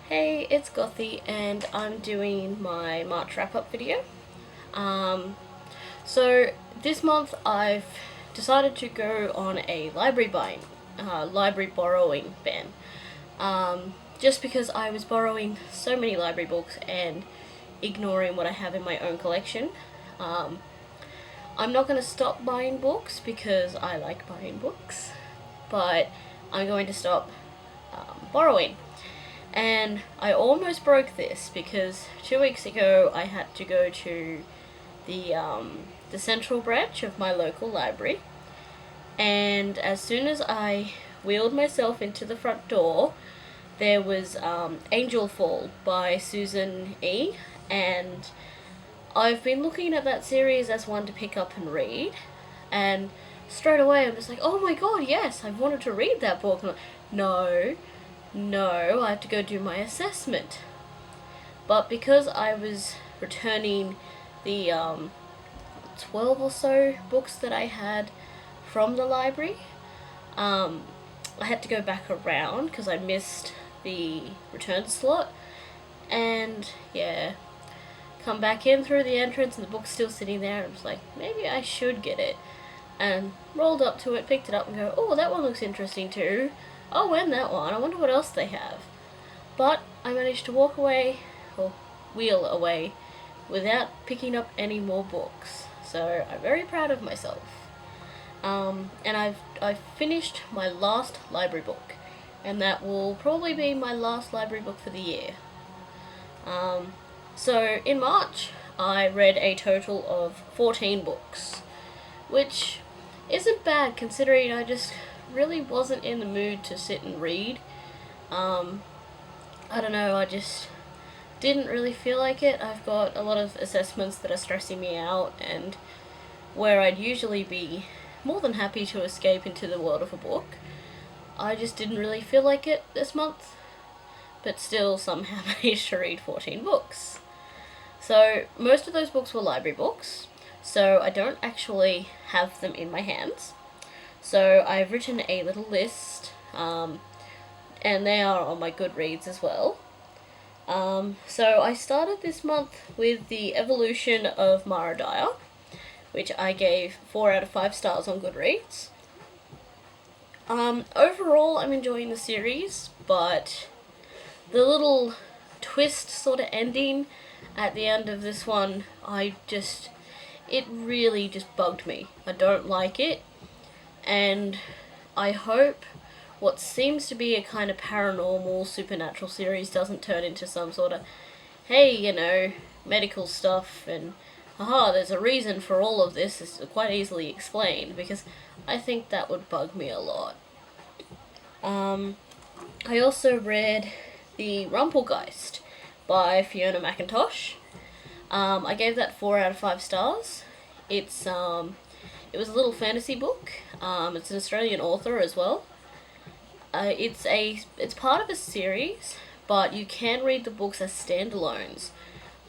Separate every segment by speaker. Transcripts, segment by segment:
Speaker 1: Hey, it's Gothy and I'm doing my March wrap-up video. So this month I've decided to go on a library borrowing ban. Just because I was borrowing so many library books and ignoring what I have in my own collection. I'm not going to stop buying books because I like buying books, but I'm going to stop borrowing. And I almost broke this because 2 weeks ago I had to go to the central branch of my local library, and as soon as I wheeled myself into the front door, there was Angel Fall by Susan E. And I've been looking at that series as one to pick up and read, and straight away I'm just like, oh my god, yes, I've wanted to read that book. And no, I have to go do my assessment. But because I was returning the 12 or so books that I had from the library, I had to go back around because I missed the return slot. And yeah, come back in through the entrance and the book's still sitting there, and I was like, maybe I should get it. And rolled up to it, picked it up and go, oh, that one looks interesting too. Oh, and that one, I wonder what else they have. But I managed to walk away, or wheel away, without picking up any more books. So I'm very proud of myself. And I've finished my last library book, and that will probably be my last library book for the year. So in March, I read a total of 14 books, which isn't bad considering I just really wasn't in the mood to sit and read. I don't know, I just didn't really feel like it. I've got a lot of assessments that are stressing me out, and where I'd usually be more than happy to escape into the world of a book, I just didn't really feel like it this month, but still somehow managed to read 14 books. So most of those books were library books, so I don't actually have them in my hands. So I've written a little list, and they are on my Goodreads as well. So I started this month with The Evolution of Mara Dyer, which I gave 4 out of 5 stars on Goodreads. Overall, I'm enjoying the series, but the little twist sort of ending at the end of this one, it really just bugged me. I don't like it. And I hope what seems to be a kind of paranormal, supernatural series doesn't turn into some sort of, hey, medical stuff and, there's a reason for all of this. It's quite easily explained, because I think that would bug me a lot. I also read The Rumpelgeist by Fiona McIntosh. I gave that 4 out of 5 stars. It was a little fantasy book. It's an Australian author as well. It's part of a series, but you can read the books as standalones.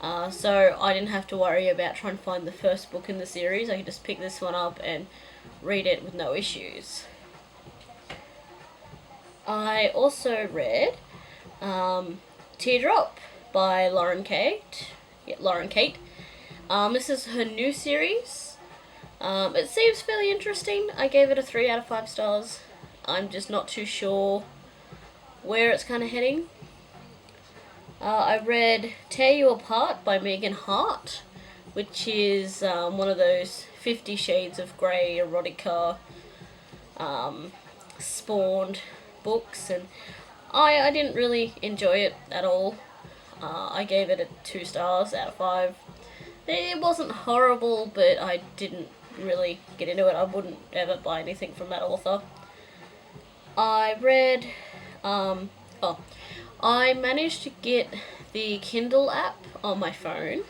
Speaker 1: So I didn't have to worry about trying to find the first book in the series. I could just pick this one up and read it with no issues. I also read Teardrop by Lauren Kate. This is her new series. It seems fairly interesting. I gave it a 3 out of 5 stars. I'm just not too sure where it's kind of heading. I read Tear You Apart by Megan Hart, which is one of those 50 Shades of Grey erotica spawned books, and I didn't really enjoy it at all. I gave it a 2 stars out of 5. It wasn't horrible, but I didn't really get into it. I wouldn't ever buy anything from that author. I read, I managed to get the Kindle app on my phone,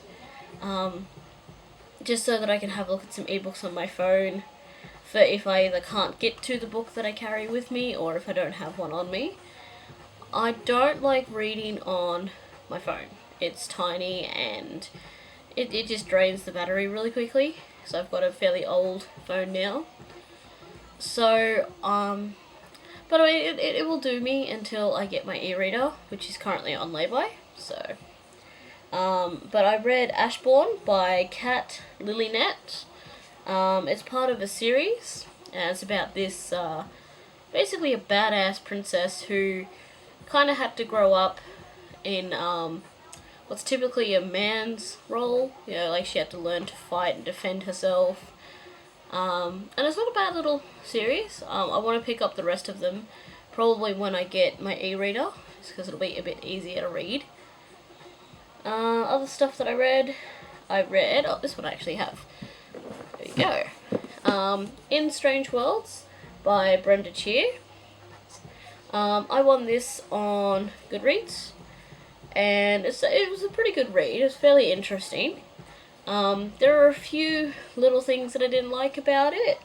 Speaker 1: just so that I can have a look at some ebooks on my phone for if I either can't get to the book that I carry with me, or if I don't have one on me. I don't like reading on my phone. It's tiny and it just drains the battery really quickly. So I've got a fairly old phone now. So But I mean, it will do me until I get my e-reader, which is currently on lay-by. So, but I read Ashbourne by Kat Lilynett. It's part of a series, and it's about this basically a badass princess who kind of had to grow up in what's typically a man's role. You know, like she had to learn to fight and defend herself. And it's not a bad little series. I want to pick up the rest of them probably when I get my e-reader, just because it'll be a bit easier to read. Other stuff that I read, oh, this one I actually have. There you go. In Strange Worlds by Brenda Cheer. I won this on Goodreads, and it was a pretty good read. It was fairly interesting. There are a few little things that I didn't like about it,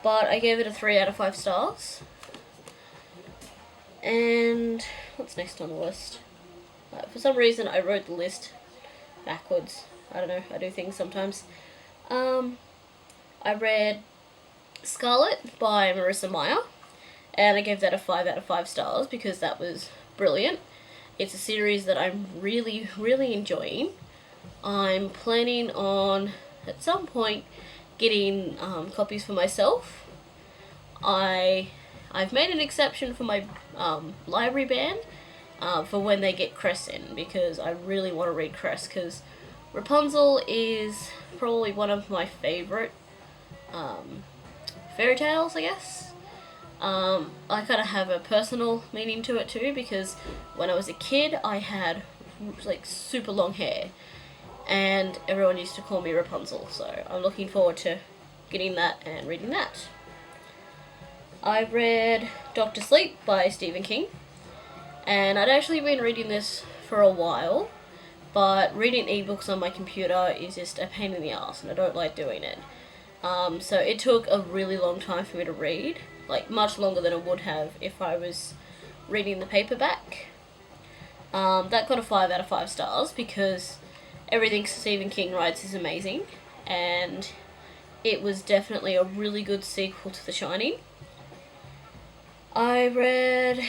Speaker 1: but I gave it a 3 out of 5 stars. And what's next on the list? For some reason I wrote the list backwards. I don't know, I do things sometimes. I read Scarlet by Marissa Meyer, and I gave that a 5 out of 5 stars because that was brilliant. It's a series that I'm really, really enjoying. I'm planning on, at some point, getting copies for myself. I've made an exception for my library band for when they get Cress in, because I really want to read Cress, because Rapunzel is probably one of my favourite fairy tales, I guess. I kind of have a personal meaning to it too, because when I was a kid I had like super long hair and everyone used to call me Rapunzel, so I'm looking forward to getting that and reading that. I read Dr. Sleep by Stephen King, and I'd actually been reading this for a while, but reading ebooks on my computer is just a pain in the ass and I don't like doing it. So it took a really long time for me to read, like much longer than it would have if I was reading the paperback. That got a 5 out of 5 stars because everything Stephen King writes is amazing, and it was definitely a really good sequel to The Shining. I read...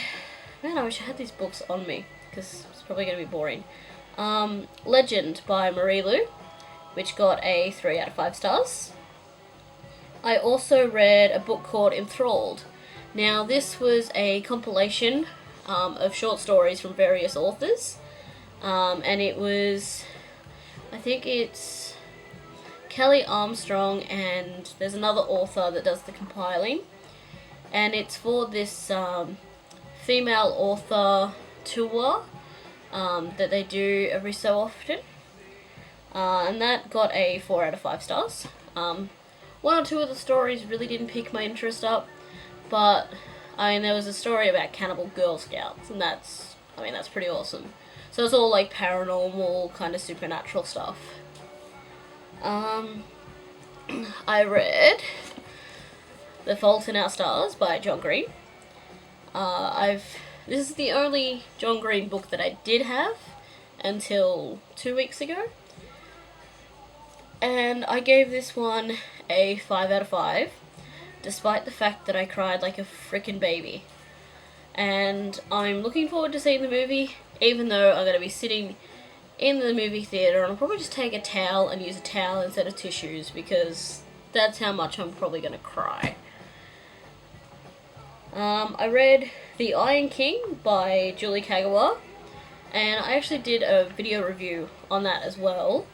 Speaker 1: Man, I wish I had these books on me, because it's probably going to be boring. Legend by Marie Lu, which got a 3 out of 5 stars. I also read a book called Enthralled. Now, this was a compilation of short stories from various authors, and it was... I think it's Kelly Armstrong, and there's another author that does the compiling, and it's for this female author tour that they do every so often, and that got a 4 out of 5 stars. One or two of the stories really didn't pique my interest up, but I mean, there was a story about cannibal Girl Scouts, and that's pretty awesome. So it's all like paranormal, kind of supernatural stuff. I read The Fault in Our Stars by John Green. This is the only John Green book that I did have until 2 weeks ago. And I gave this one a 5 out of 5, despite the fact that I cried like a frickin' baby. And I'm looking forward to seeing the movie, even though I'm going to be sitting in the movie theatre, and I'll probably just take a towel and use a towel instead of tissues, because that's how much I'm probably going to cry. I read The Iron King by Julie Kagawa, and I actually did a video review on that as well.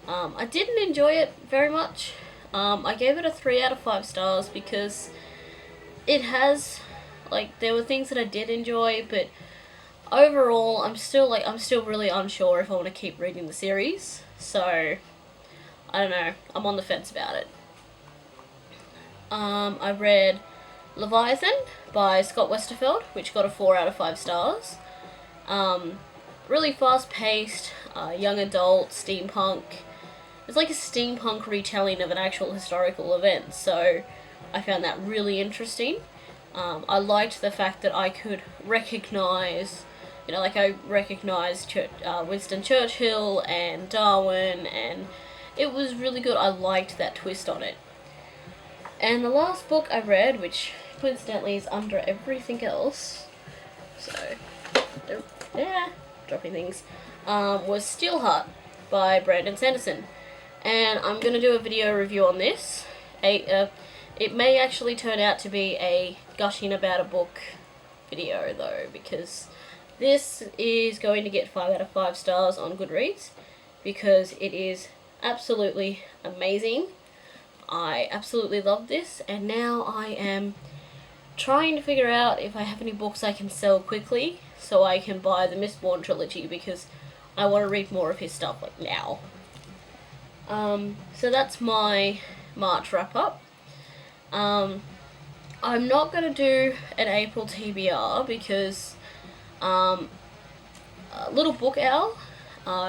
Speaker 1: I didn't enjoy it very much. I gave it a 3 out of 5 stars because it has, like, there were things that I did enjoy, but overall I'm still really unsure if I want to keep reading the series, so I don't know, I'm on the fence about it. I read Leviathan by Scott Westerfeld, which got a 4 out of 5 stars. Really fast-paced, young adult, steampunk. It's like a steampunk retelling of an actual historical event, so I found that really interesting. I liked the fact that I could recognise, I recognised Winston Churchill and Darwin, and it was really good. I liked that twist on it. And the last book I read, which coincidentally is under everything else, so, dropping things, was Steelheart by Brandon Sanderson. And I'm going to do a video review on this. It may actually turn out to be a gushing about a book video though, because this is going to get 5 out of 5 stars on Goodreads, because it is absolutely amazing. I absolutely love this, and now I am trying to figure out if I have any books I can sell quickly so I can buy the Mistborn trilogy, because I want to read more of his stuff like now. So that's my March wrap up. I'm not going to do an April TBR because Little Book Owl,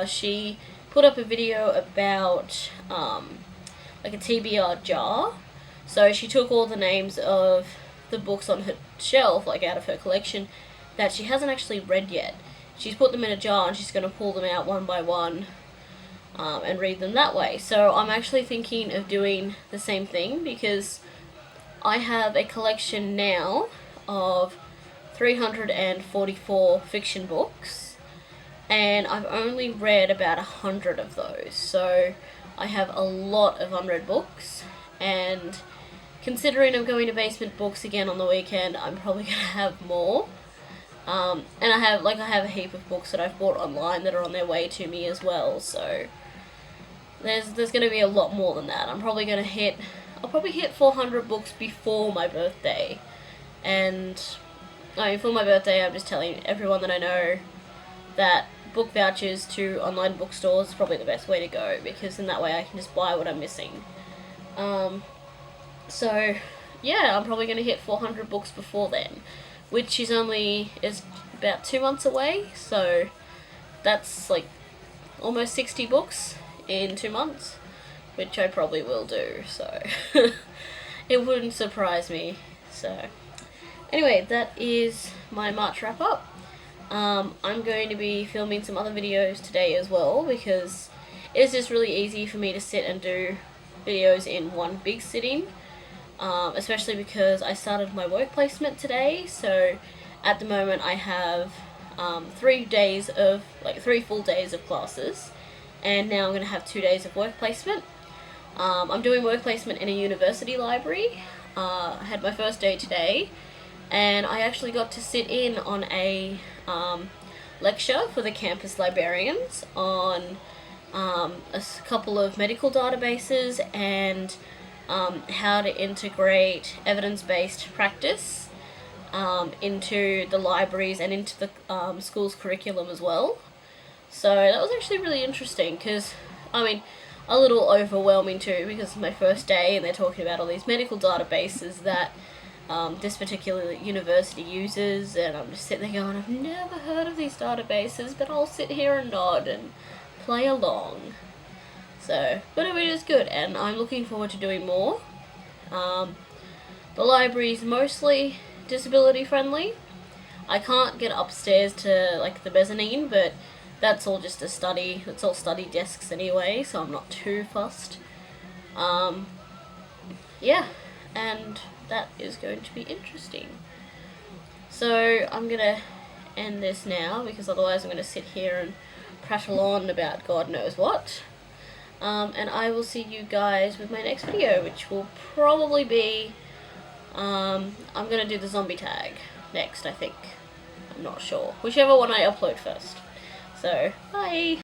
Speaker 1: she put up a video about like a TBR jar. So she took all the names of the books on her shelf, like out of her collection, that she hasn't actually read yet. She's put them in a jar and she's going to pull them out one by one and read them that way. So I'm actually thinking of doing the same thing, because I have a collection now of 344 fiction books, and I've only read about 100 of those. So I have a lot of unread books, and considering I'm going to Basement Books again on the weekend, I'm probably going to have more. And I have a heap of books that I've bought online that are on their way to me as well, so there's going to be a lot more than that. I'll probably hit 400 books before my birthday. And for my birthday, I'm just telling everyone that I know that book vouchers to online bookstores is probably the best way to go, because in that way I can just buy what I'm missing. So yeah, I'm probably going to hit 400 books before then, which is about 2 months away, so that's like almost 60 books in 2 months, which I probably will do, so it wouldn't surprise me. So anyway, that is my March wrap up. I'm going to be filming some other videos today as well, because it is just really easy for me to sit and do videos in one big sitting, especially because I started my work placement today. So at the moment I have 3 full days of classes, and now I'm going to have 2 days of work placement. I'm doing work placement in a university library. I had my first day today, and I actually got to sit in on a lecture for the campus librarians on a couple of medical databases and how to integrate evidence-based practice into the libraries and into the school's curriculum as well. So that was actually really interesting, because, a little overwhelming too, because it's my first day and they're talking about all these medical databases that this particular university uses, and I'm just sitting there going, I've never heard of these databases, but I'll sit here and nod and play along. So, but it was good, and I'm looking forward to doing more. The library is mostly disability friendly. I can't get upstairs to like the mezzanine, but that's all just a study. It's all study desks anyway, so I'm not too fussed. Yeah, and that is going to be interesting. So I'm gonna end this now, because otherwise I'm gonna sit here and prattle on about God knows what. And I will see you guys with my next video, which will probably be, I'm gonna do the zombie tag next, I think. I'm not sure. Whichever one I upload first. So, bye!